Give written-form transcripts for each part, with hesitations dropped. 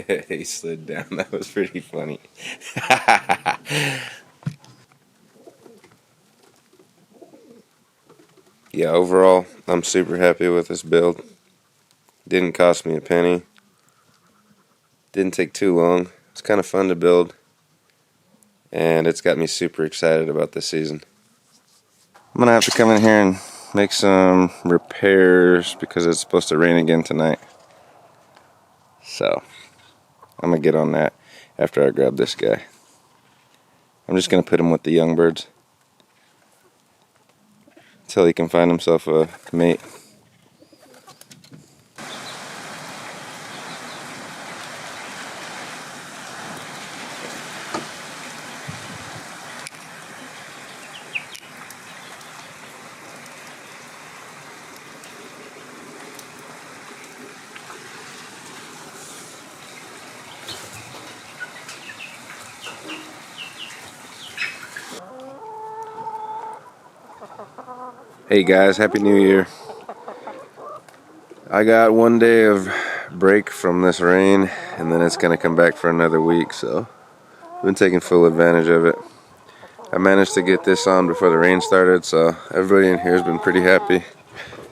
He slid down. That was pretty funny. Yeah, overall, I'm super happy with this build. Didn't cost me a penny. Didn't take too long. It's kind of fun to build. And it's got me super excited about this season. I'm going to have to come in here and make some repairs because it's supposed to rain again tonight. So, I'm going to get on that after I grab this guy. I'm just going to put him with the young birds until he can find himself a mate. Hey guys, Happy New Year. I got one day of break from this rain and then it's gonna come back for another week, so I've been taking full advantage of it. I managed to get this on before the rain started, so everybody in here has been pretty happy.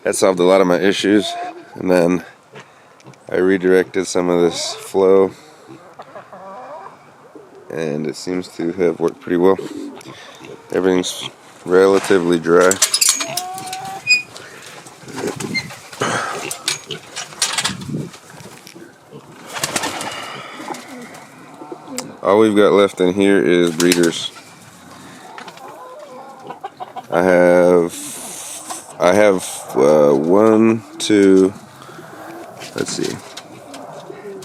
That solved a lot of my issues, and then I redirected some of this flow and it seems to have worked pretty well. Everything's relatively dry. All we've got left in here is breeders. I have one, two, let's see.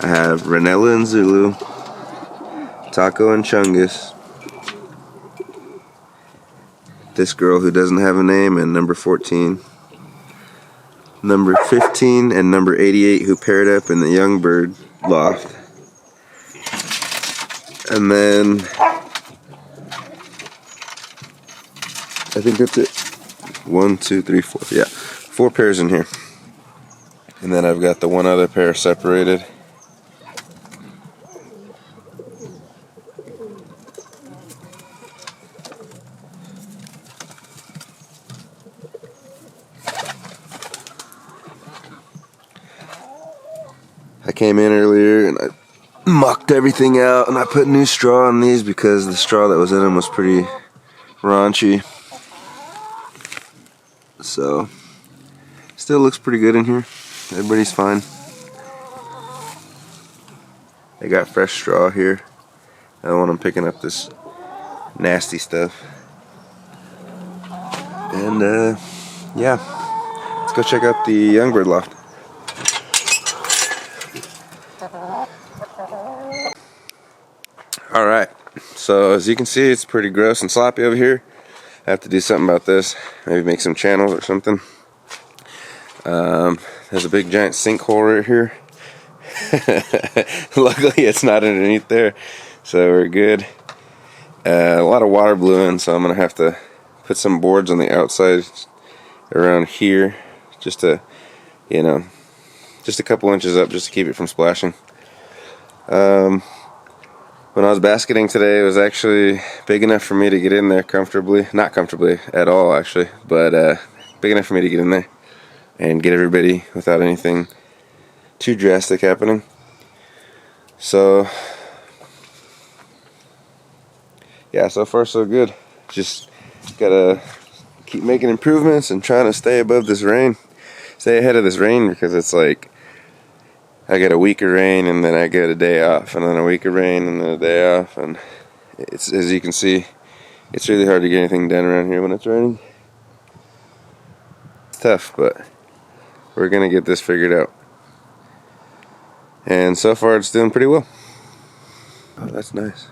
I have Ranella and Zulu, Taco and Chungus, this girl who doesn't have a name, and number 14. Number 15 and number 88 who paired up in the young bird loft. And then I think that's it. 1, 2, 3, 4. Yeah, 4 pairs in here. And then I've got the one other pair separated. I came in earlier and I mucked everything out and I put new straw on these because the straw that was in them was pretty raunchy. So, still looks pretty good in here. Everybody's fine. I got fresh straw here. I don't want them picking up this nasty stuff. And yeah, let's go check out the young bird loft. Alright, so as you can see, it's pretty gross and sloppy over here. I have to do something about this. Maybe make some channels or something. There's a big giant sinkhole right here. Luckily it's not underneath there, so we're good. A lot of water blew in, so I'm going to have to put some boards on the outside around here just to, you know, just a couple inches up just to keep it from splashing. When I was basketing today, it was actually big enough for me to get in there comfortably. Not comfortably at all, actually, but big enough for me to get in there and get everybody without anything too drastic happening. So, yeah, so far so good. Just gotta keep making improvements and trying to stay above this rain. Stay ahead of this rain, because it's like I get a week of rain and then I get a day off, and then a week of rain and then a day off, and it's, as you can see, it's really hard to get anything done around here when it's raining. It's tough, but we're gonna get this figured out. And so far it's doing pretty well. Oh, that's nice.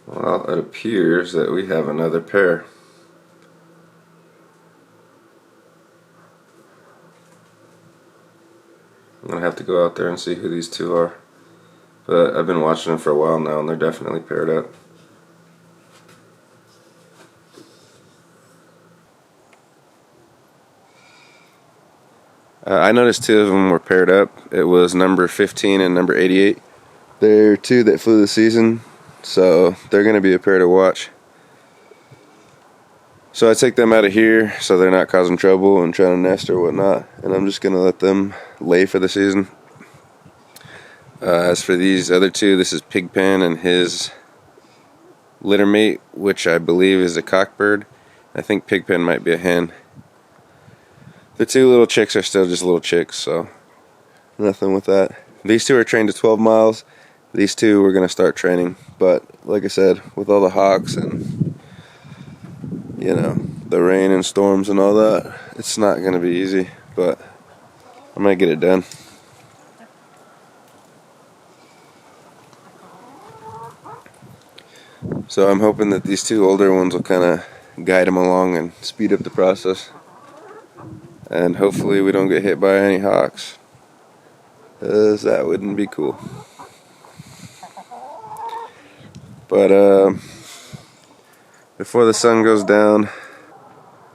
Well, it appears that we have another pair. I'm gonna have to go out there and see who these two are. But I've been watching them for a while now and they're definitely paired up. I noticed two of them were paired up. It was number 15 and number 88. They're two that flew the season, so they're going to be a pair to watch. So I take them out of here so they're not causing trouble and trying to nest or whatnot, and I'm just going to let them lay for the season. As for these other two, this is Pigeon and his litter mate, which I believe is a cockbird. I think Pigeon might be a hen. The two little chicks are still just little chicks, so nothing with that. These two are trained to 12 miles. These two we're going to start training, but like I said, with all the hawks and the rain and storms and all that, it's not going to be easy, but I'm going to get it done. So I'm hoping that these two older ones will kind of guide them along and speed up the process. And hopefully we don't get hit by any hawks, because that wouldn't be cool. But before the sun goes down,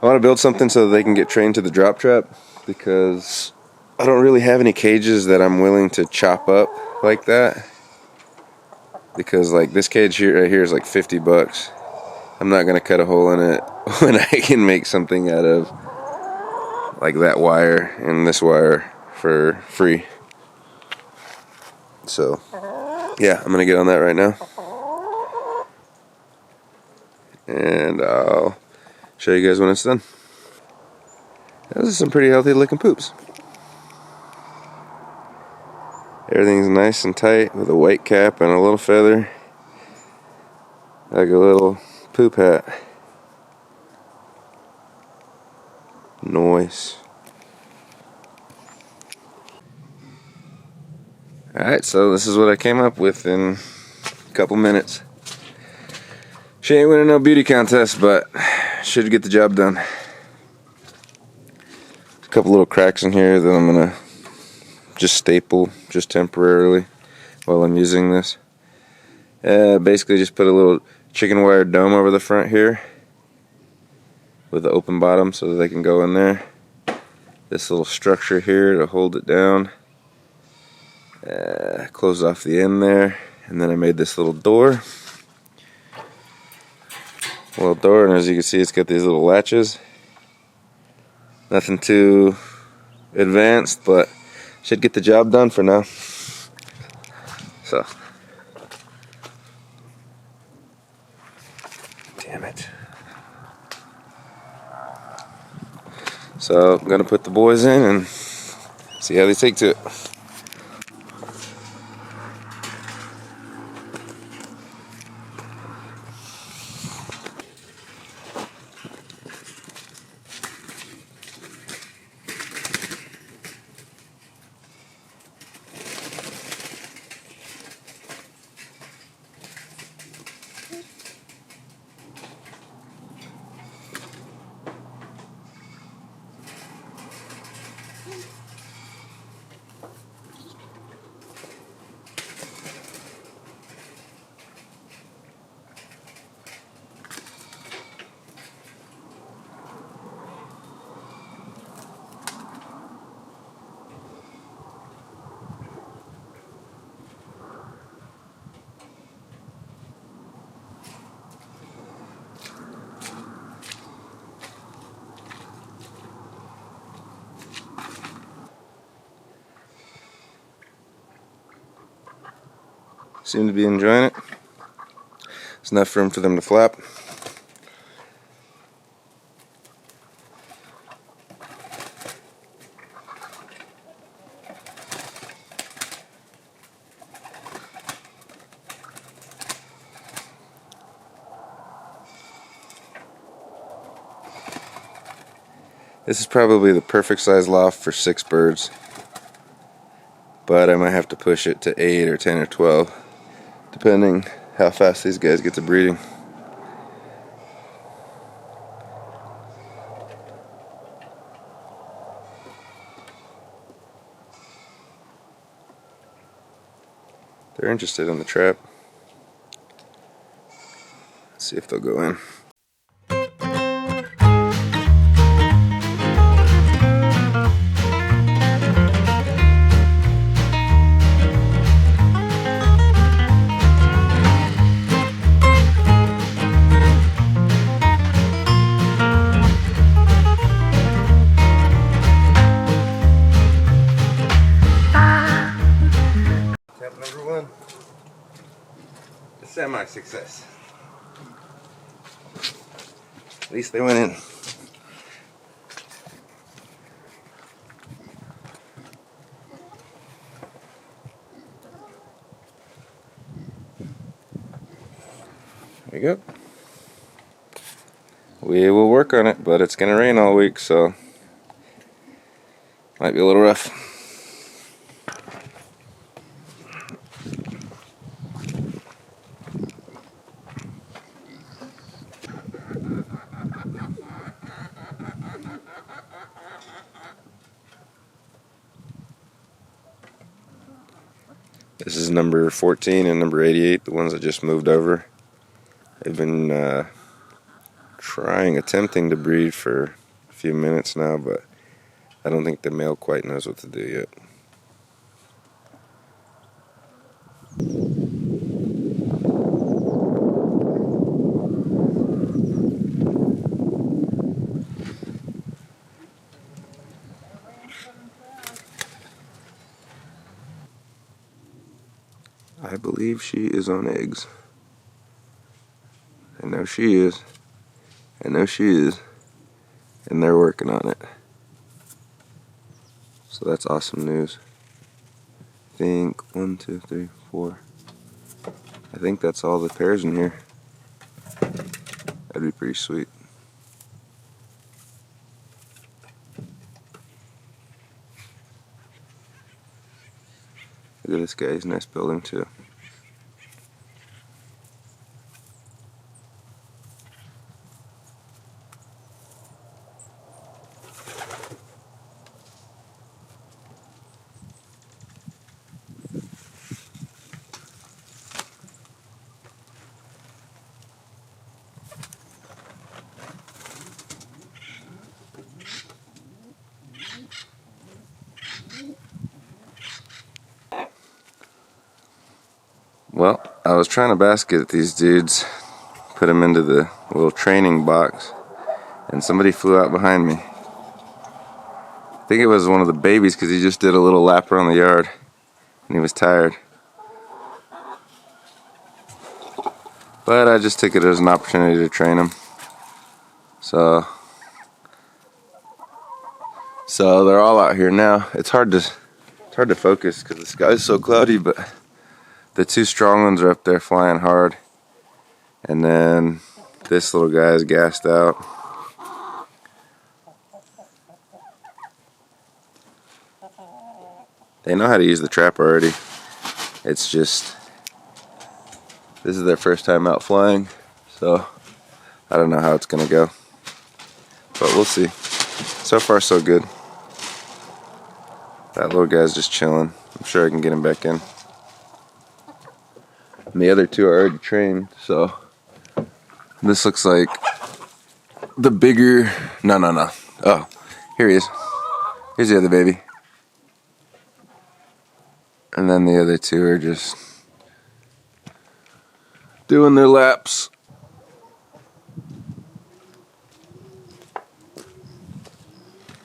I want to build something so that they can get trained to the drop trap, because I don't really have any cages that I'm willing to chop up like that. Because like this cage here, right here, is like $50. I'm not gonna cut a hole in it when I can make something out of like that wire and this wire for free. So yeah, I'm gonna get on that right now, and I'll show you guys when it's done. Those are some pretty healthy looking poops. Everything's nice and tight with a white cap and a little feather, like a little poop hat. Nice. Alright, so this is what I came up with in a couple minutes. She ain't winning no beauty contest, but should get the job done. A couple little cracks in here that I'm gonna just staple just temporarily while I'm using this. Basically just put a little chicken wire dome over the front here with an open bottom so that they can go in there. This little structure here to hold it down. Close off the end there, and then I made this little door. And as you can see, it's got these little latches. Nothing too advanced, but should get the job done for now. So, damn it. So I'm gonna put the boys in and see how they take to it. Seem to be enjoying it. There's enough room for them to flap. This is probably the perfect size loft for 6 birds, but I might have to push it to 8 or 10 or 12, depending how fast these guys get to breeding. They're interested in the trap. Let's see if they'll go in. Semi-success. At least they went in. There you go. We will work on it, but it's gonna rain all week, so might be a little rough. This is number 14 and number 88, the ones that just moved over. They've been attempting to breed for a few minutes now, but I don't think the male quite knows what to do yet. I believe she is on eggs. I know she is. I know she is. And they're working on it. So that's awesome news. I think 1, 2, 3, 4. I think that's all the pairs in here. That'd be pretty sweet. Look at this guy, he's nice building too. Well, I was trying to basket these dudes, put them into the little training box, and somebody flew out behind me. I think it was one of the babies because he just did a little lap around the yard and he was tired. But I just took it as an opportunity to train him. So they're all out here now. It's hard to focus because the sky's so cloudy, but the two strong ones are up there flying hard. And then this little guy is gassed out. They know how to use the trap already. It's just, this is their first time out flying, so I don't know how it's gonna go. But we'll see. So far so good. That little guy's just chilling. I'm sure I can get him back in. And the other two are already trained, so this looks like the bigger, no. Oh, here he is. Here's the other baby. And then the other two are just doing their laps.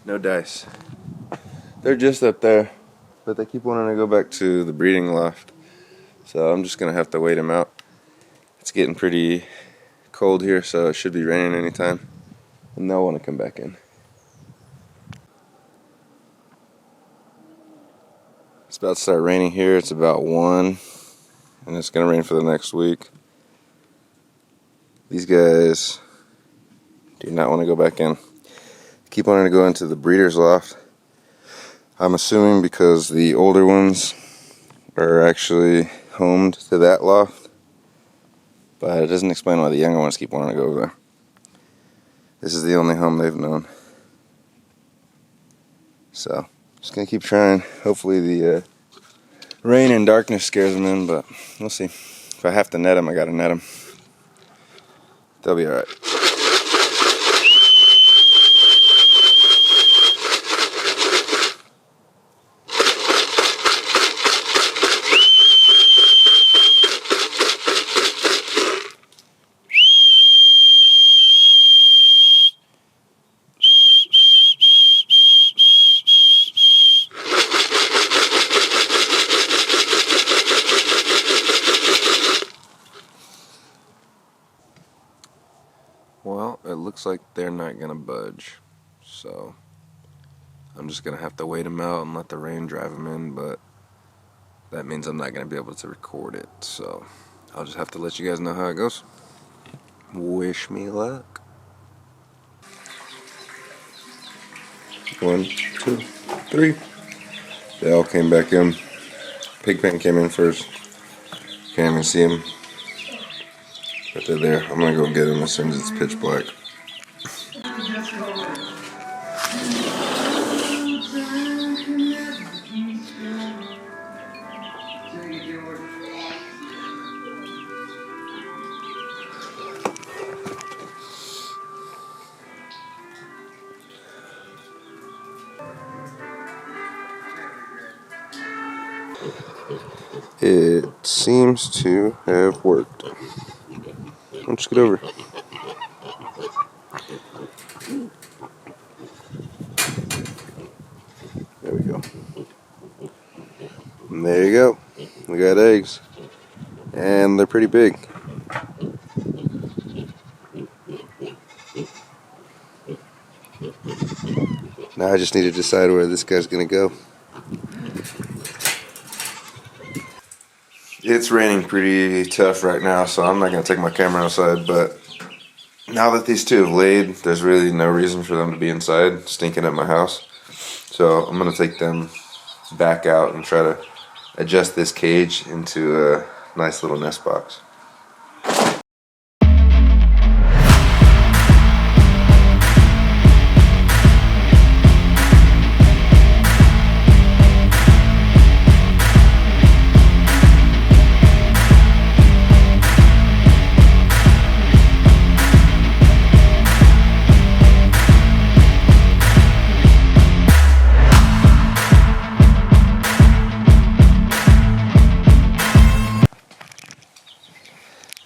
No dice. They're just up there, but they keep wanting to go back to the breeding loft. So I'm just gonna have to wait them out. It's getting pretty cold here, so it should be raining anytime. And they'll want to come back in. It's about to start raining here. It's about 1, and it's gonna rain for the next week. These guys do not want to go back in. Keep wanting to go into the breeder's loft. I'm assuming because the older ones are actually homed to that loft, but it doesn't explain why the younger ones keep wanting to go over there. This is the only home they've known. So, just gonna keep trying. Hopefully the rain and darkness scares them in, but we'll see. If I have to net them, I gotta net them. They'll be alright. looks like they're not gonna budge. So I'm just gonna have to wait them out and let the rain drive them in, but that means I'm not gonna be able to record it. So I'll just have to let you guys know how it goes. Wish me luck. 1, 2, 3. They all came back in. Pigpen came in first. Can't even see him. But they're there. I'm gonna go get them as soon as it's pitch black. It seems to have worked. Why don't you get over? There we go. And there you go. We got eggs. And they're pretty big. Now I just need to decide where this guy's gonna go. It's raining pretty tough right now, so I'm not gonna take my camera outside, but now that these two have laid, there's really no reason for them to be inside stinking at my house. So I'm gonna take them back out and try to adjust this cage into a nice little nest box.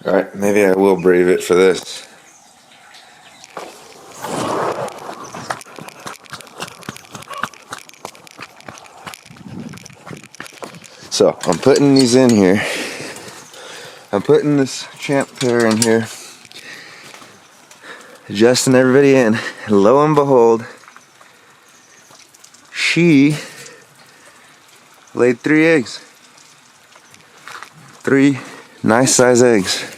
Alright, maybe I will brave it for this. So, I'm putting these in here. I'm putting this champ pair in here. Adjusting everybody in. Lo and behold, she laid 3 eggs. 3 nice size eggs.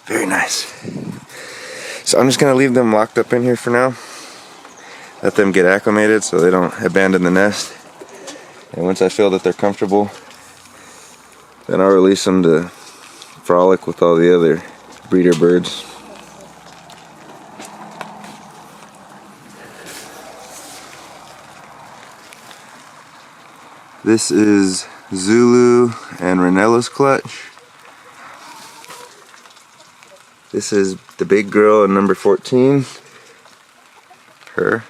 Very nice. So I'm just gonna leave them locked up in here for now. Let them get acclimated so they don't abandon the nest. And once I feel that they're comfortable, then I'll release them to frolic with all the other breeder birds. This is Zulu and Ranella's clutch. This is the big girl in number 14. Her.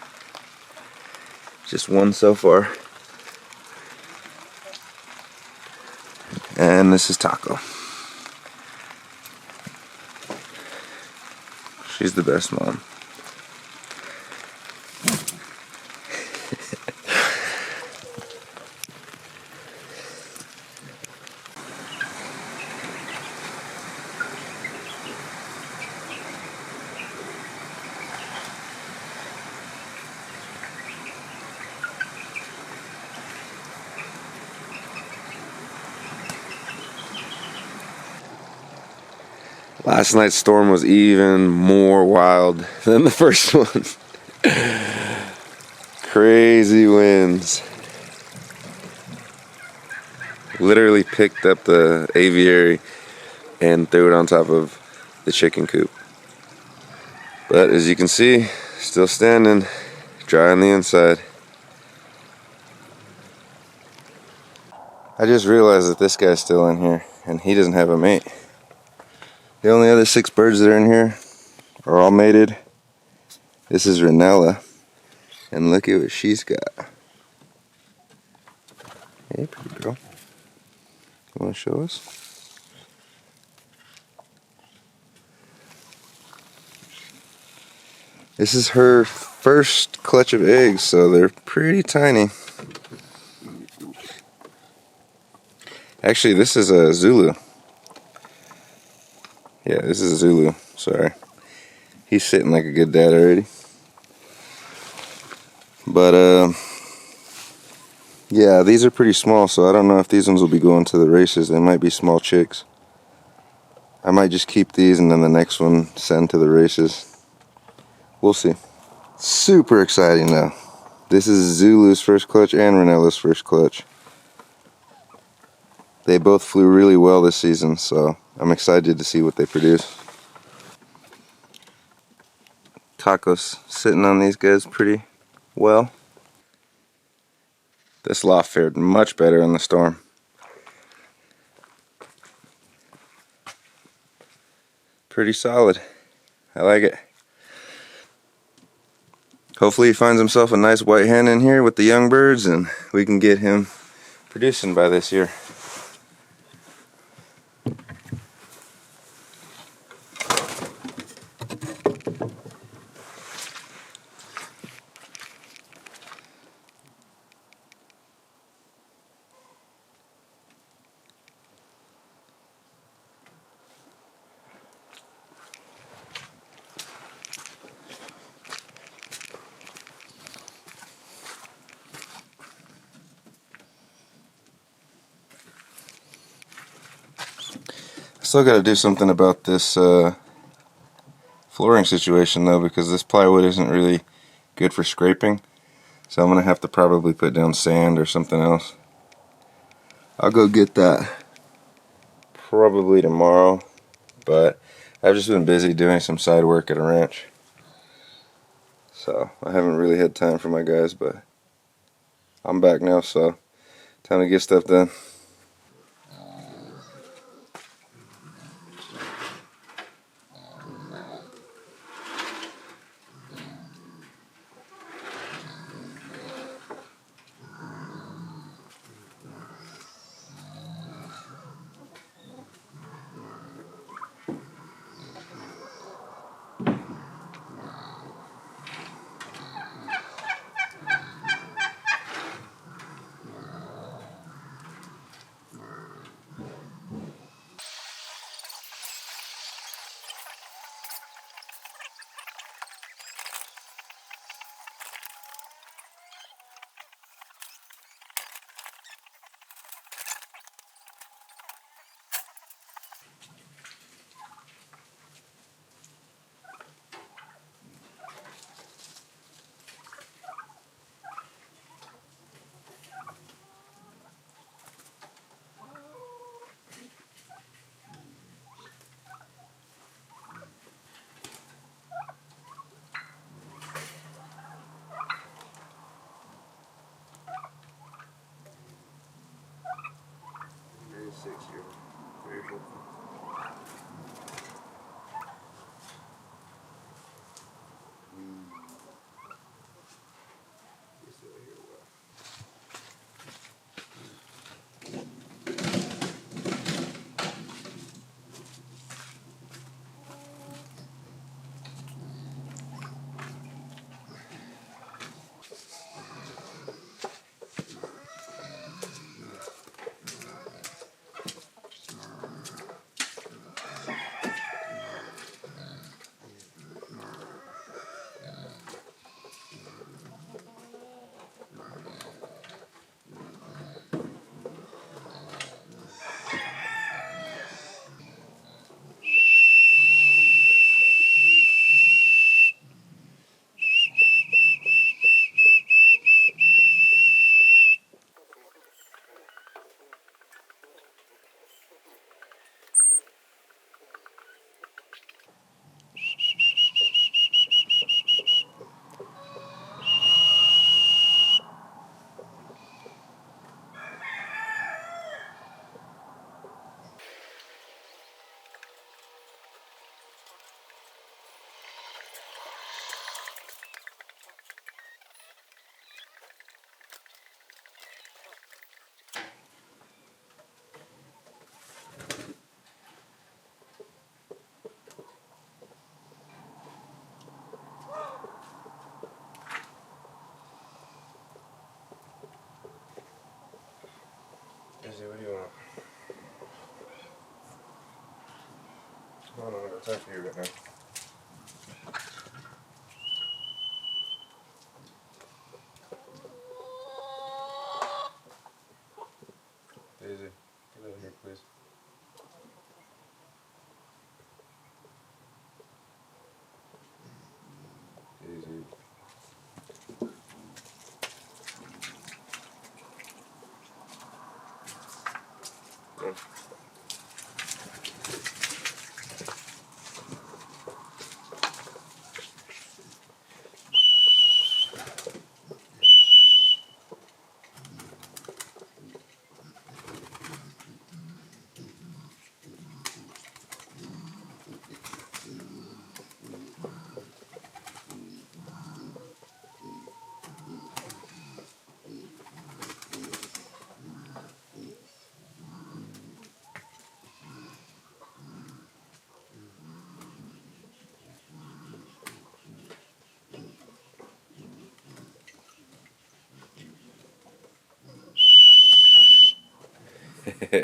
Just one so far. And this is Taco. She's the best mom. Last night's storm was even more wild than the first one. Crazy winds. Literally picked up the aviary and threw it on top of the chicken coop. But as you can see, still standing, dry on the inside. I just realized that this guy's still in here and he doesn't have a mate. The only other 6 birds that are in here are all mated. This is Ranella, and look at what she's got. Hey, pretty girl. You want to show us? This is her first clutch of eggs, so they're pretty tiny. Actually, this is a Zulu. Yeah, this is a Zulu. Sorry. He's sitting like a good dad already. But, yeah, these are pretty small, so I don't know if these ones will be going to the races. They might be small chicks. I might just keep these and then the next one send to the races. We'll see. Super exciting though. This is Zulu's first clutch and Ranella's first clutch. They both flew really well this season, so I'm excited to see what they produce. Taco's sitting on these guys pretty well. This loft fared much better in the storm. Pretty solid. I like it. Hopefully he finds himself a nice white hen in here with the young birds and we can get him producing by this year. Still got to do something about this flooring situation though, because this plywood isn't really good for scraping, so I'm gonna have to probably put down sand or something else. I'll go get that probably tomorrow, but I've just been busy doing some side work at a ranch, so I haven't really had time for my guys, but I'm back now, so time to get stuff done. What's up here right now? Daisy, get over here, please. Daisy. Yeah.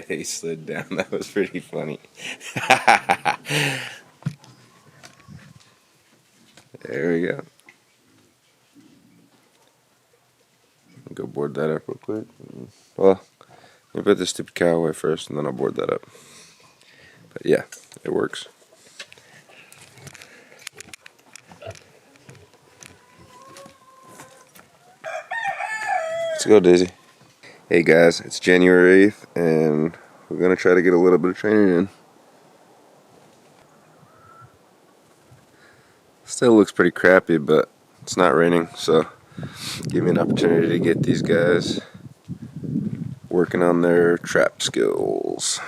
He slid down. That was pretty funny. There we go. Go board that up real quick. Well, let me put this stupid cow away first, and then I'll board that up. But yeah, it works. Let's go, Daisy. Hey guys, it's January 8th, and we're going to try to get a little bit of training in. Still looks pretty crappy, but it's not raining, so give me an opportunity to get these guys working on their trap skills.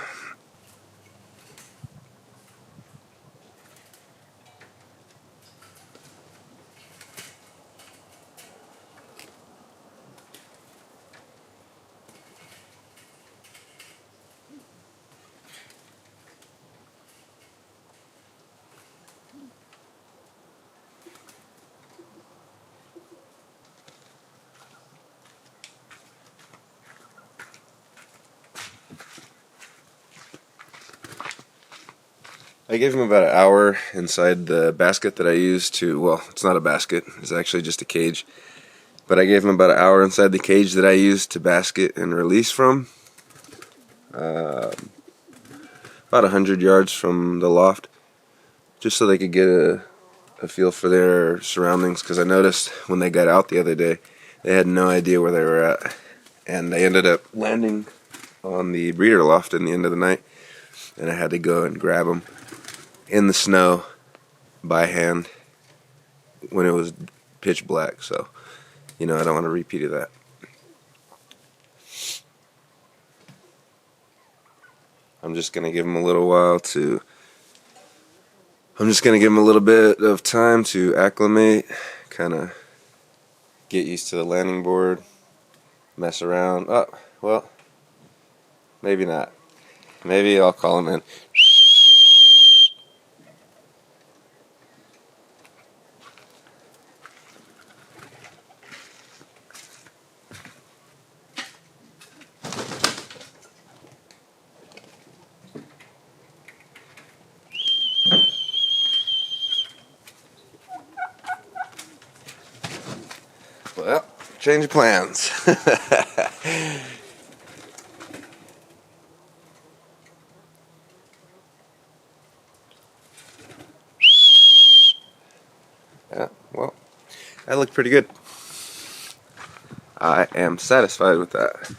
I gave him about an hour inside the basket that I use to, well, it's not a basket, it's actually just a cage. But I gave him about an hour inside the cage that I use to basket and release from. About 100 yards from the loft, just so they could get a feel for their surroundings, because I noticed when they got out the other day, they had no idea where they were at. And they ended up landing on the breeder loft in the end of the night, and I had to go and grab them in the snow by hand when it was pitch black. So, you know, I don't want a repeat of that. I'm just going to give them a little while to, I'm just going to give them a little bit of time to acclimate, kind of get used to the landing board, mess around. Oh, well, maybe not. Maybe I'll call them in. Well, change of plans. Yeah, well, that looked pretty good. I am satisfied with that.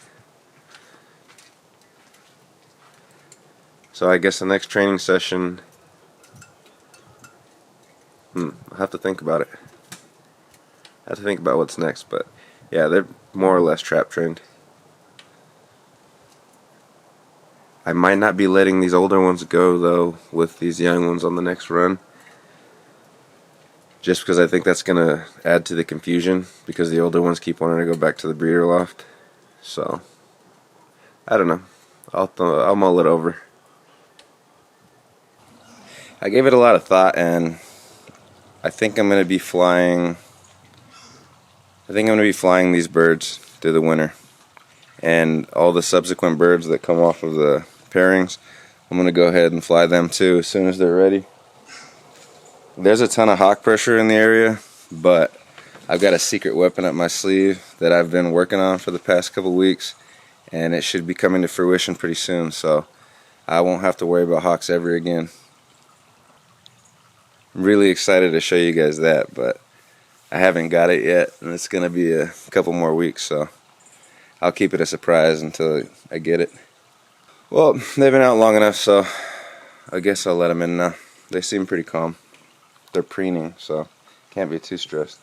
So I guess the next training session, I'll have to think about it. I have to think about what's next, but yeah, they're more or less trap trained. I might not be letting these older ones go, though, with these young ones on the next run. Just because I think that's going to add to the confusion, because the older ones keep wanting to go back to the breeder loft. So, I don't know. I'll mull it over. I gave it a lot of thought, and I think I'm going to be flying these birds through the winter. And all the subsequent birds that come off of the pairings, I'm going to go ahead and fly them too as soon as they're ready. There's a ton of hawk pressure in the area, but I've got a secret weapon up my sleeve that I've been working on for the past couple weeks, and it should be coming to fruition pretty soon, so I won't have to worry about hawks ever again. I'm really excited to show you guys that, but I haven't got it yet, and it's going to be a couple more weeks, so I'll keep it a surprise until I get it. Well, they've been out long enough, so I guess I'll let them in now. They seem pretty calm. They're preening, so can't be too stressed.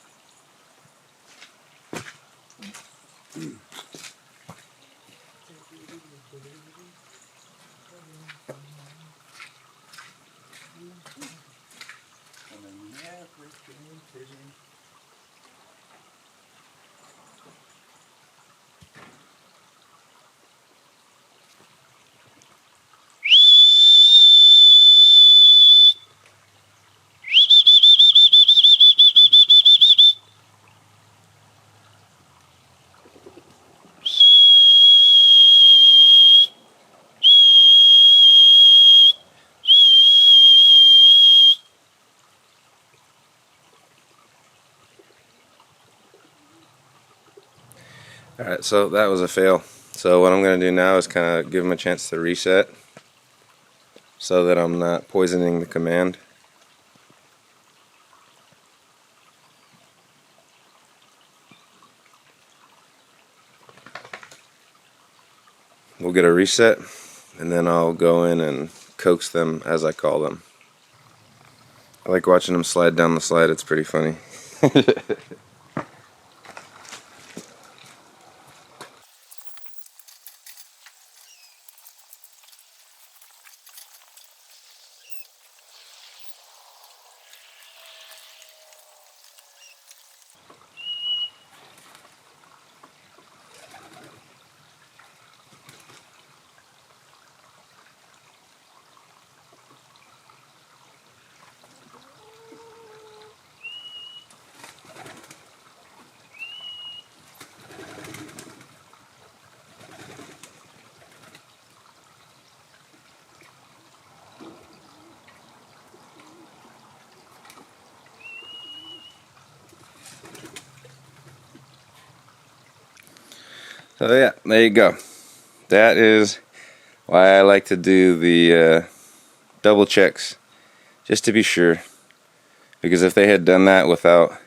Alright, so that was a fail. So what I'm going to do now is kind of give them a chance to reset so that I'm not poisoning the command. We'll get a reset, and then I'll go in and coax them as I call them. I like watching them slide down the slide, it's pretty funny. So yeah, there you go. That is why I like to do the double checks, just to be sure. Because if they had done that without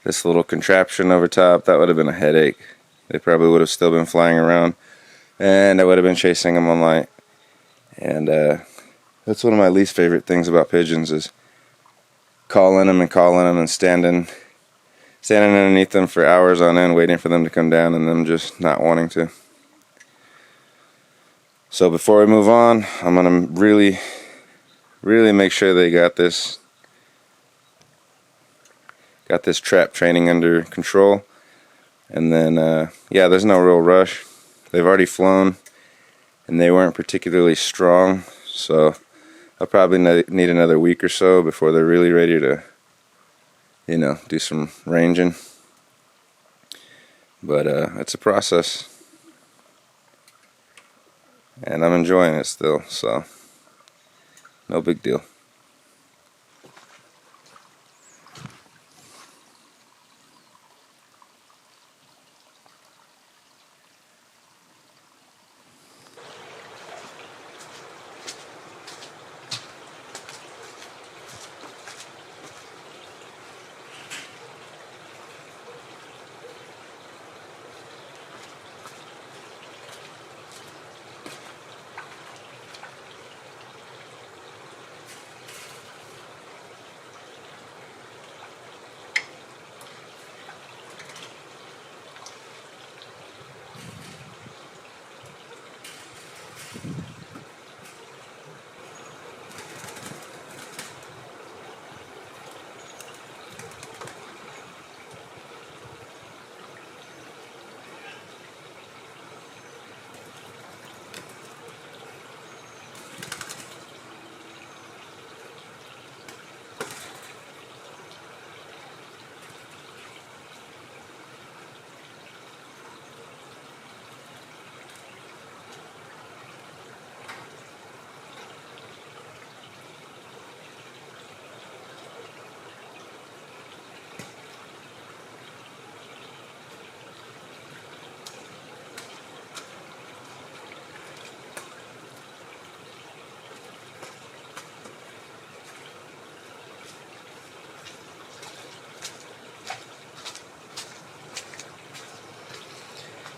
this little contraption over top, that would have been a headache. They probably would have still been flying around, and I would have been chasing them on light. And that's one of my least favorite things about pigeons, is calling them and standing underneath them for hours on end waiting for them to come down and them just not wanting to. So before we move on, I'm going to really make sure they got this trap training under control. And then yeah, there's no real rush. They've already flown and they weren't particularly strong, so I'll probably need another week or so before they're really ready to, you know, do some ranging. But it's a process, and I'm enjoying it still, so no big deal.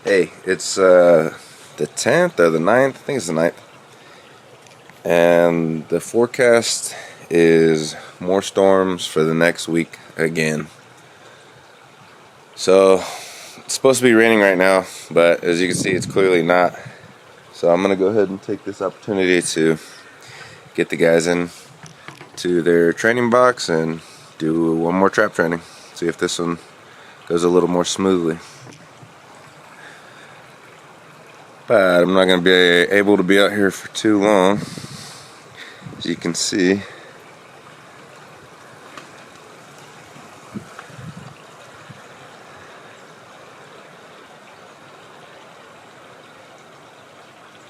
Hey, it's the 10th or the 9th, I think it's the 9th, and the forecast is more storms for the next week again. So it's supposed to be raining right now, but as you can see, it's clearly not. So I'm gonna go ahead and take this opportunity to get the guys in to their training box and do one more trap training. See if this one goes a little more smoothly. But I'm not going to be able to be out here for too long. As you can see,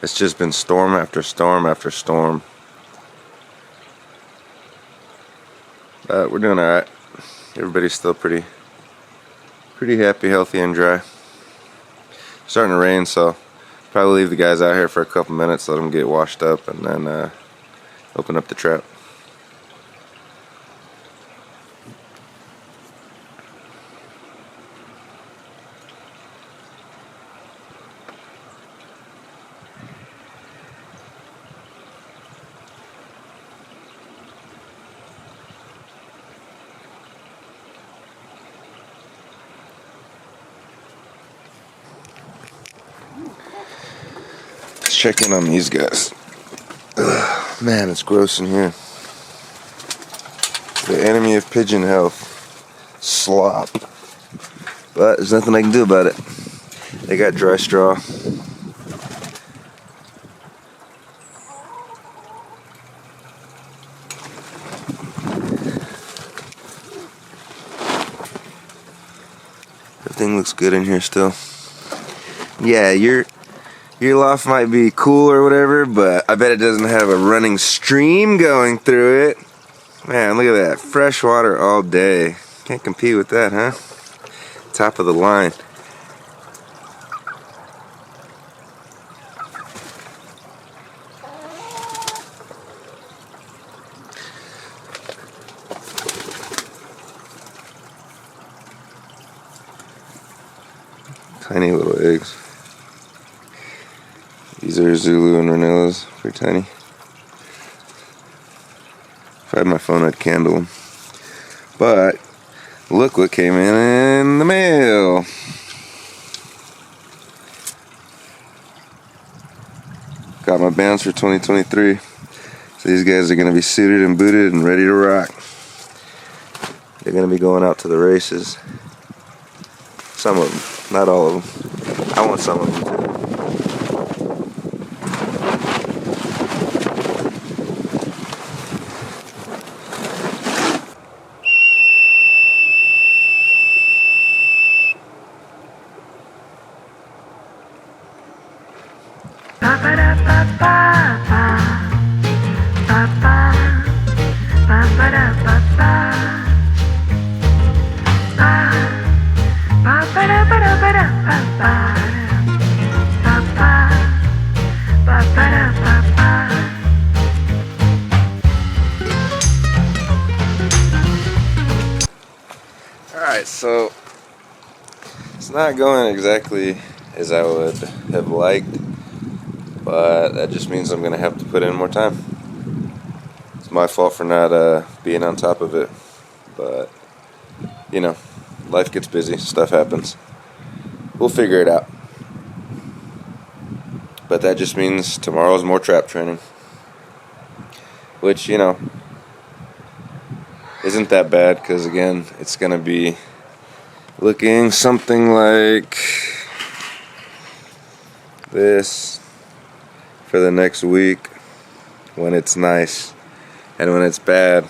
it's just been storm after storm after storm. But we're doing alright. Everybody's still pretty happy, healthy, and dry. Starting to rain, so probably leave the guys out here for a couple minutes, let them get washed up, and then open up the trap. Let's check in on these guys. Ugh, man, it's gross in here. The enemy of pigeon health. Slop. But there's nothing I can do about it. They got dry straw. Everything looks good in here still. Yeah, your loft might be cool or whatever, but I bet it doesn't have a running stream going through it. Man, look at that. Fresh water all day. Can't compete with that, huh? Top of the line. Tiny little eggs. These are Zulu and Ranellas. Pretty tiny. If I had my phone, I'd candle them. But look what came in the mail. Got my bands for 2023. So these guys are going to be suited and booted and ready to rock. They're going to be going out to the races. Some of them, not all of them. I want some of them too. Alright, so it's not going exactly as I would have liked, but that just means I'm going to have to put in more time. It's my fault for not being on top of it, but you know, life gets busy, stuff happens. We'll figure it out. But that just means tomorrow's more trap training, which, you know, isn't that bad, because again, it's going to be looking something like this for the next week when it's nice, and when it's bad,